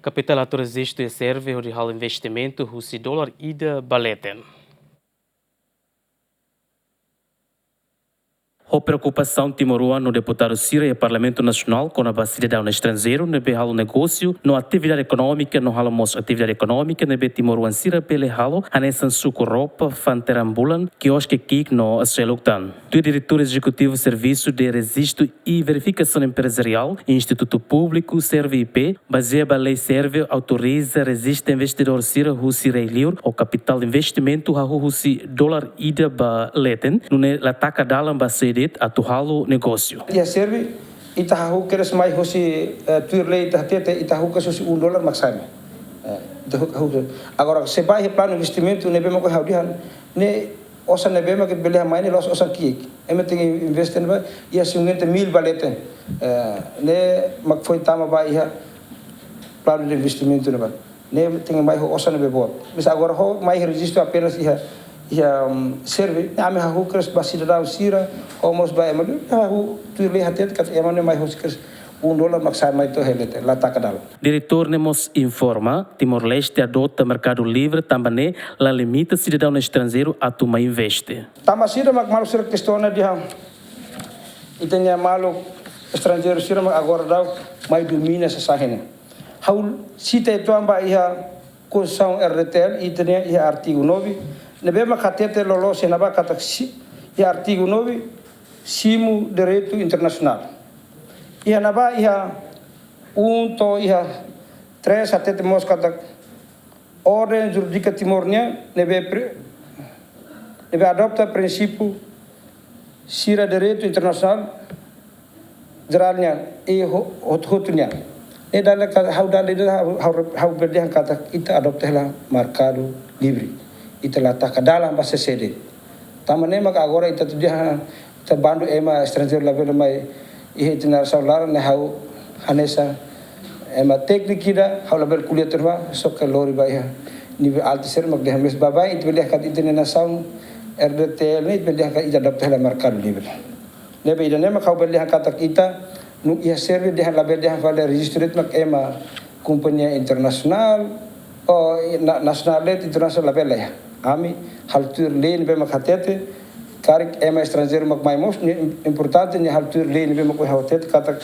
Capital atualizista serve de hal investimento russo dólar ida baleten. A preocupação timorua no deputado Cira e Parlamento Nacional com a cidadão estrangeiro nebe halo negócio no atividade econômica no halo mos atividade econômica nebe timoruan Cira pele halo anesan suco roupa fanterambulan que hoje que no astreluktan. Tu diretor executivo serviço de registro e verificação empresarial Instituto Público Serve IP baseia lei serve autoriza registro investidor Cira Russi Reiliur o capital investimento ha Russi dólar ida baleten no lataka dalam basede atuhalo negócio. Ia serve itahu keres mai hosi tuirlei tahte itahu kasosi $1 maksame. Agora se vai plano investimento nebe mo ko haudihan ne osa nebe ma ke bele mai ne los osa kiek. Eme tem investir ba ia sungente 1000 baleten. Ne mak foi tama ba ia plano de investimento ne ba. Ne tem mai osa nebe bot. Mas agora ho mai registro apenas ia serve ame ha hukres basidadau Cira almost by emadu ha hu tuirlei hatet kat emane mai hukres $1 maksama itu helete latakadal. Diretor Nemos informa, Timor-Leste adota mercado livre também la limita cidadão estrangeiro a tuma investe. Tamasira mak malu sir questiona dia itanya malu estrangeiro sira agora dau mai domina essa sahene. Haul sita itu amba ia Constituição RTL itanya ia artigo 9 nebe makatete lolo senaba kata ia artigo 9 simu direito internacional. Ia naba ia to ia 3 até mos kata ordem jurídica timornia nebe adopta princípio Cira direito internacional geralnya e hotunya. E dala hau berdihan kata kita adopta la mercado livre. Ita lataka dalam bahasa sede. Tamane mak agora ita dia terbandu ema estrangeiro la vela mai ihe tina saular ne hau hanesa ema teknik ida hau la ber kuliah terwa sok lori baya nível alto ser mak dia mes babai it belia kat itene na saung RDTL ne belia kat ida dapat la mercado livre. Ne be ida ne mak hau belia kata kita nu ia serve dia la belia vala registret mak ema companhia internacional o nacional internacional la bela ya. Ami haltur leen be makhatete karik ema estrangeiro mak mai mos importante ni haltur leen be mak hawatet kata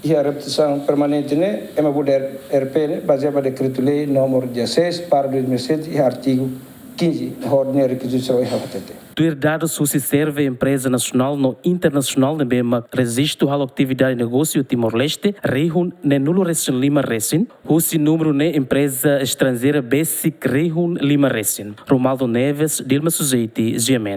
ia reputação permanente ne ema bude RP ne baseado decreto lei número 16 para 2007 e artigo 15 ordem requisição e hawatete. Tuir dados se serve empresa nacional no internacional nebe mak registro halo atividade negócio Timor-Leste rehun ne nulo resin lima resin husi número ne empresa estrangeira basic rehun lima resin. Romaldo Neves, Dilma Suzeiti, Gemen.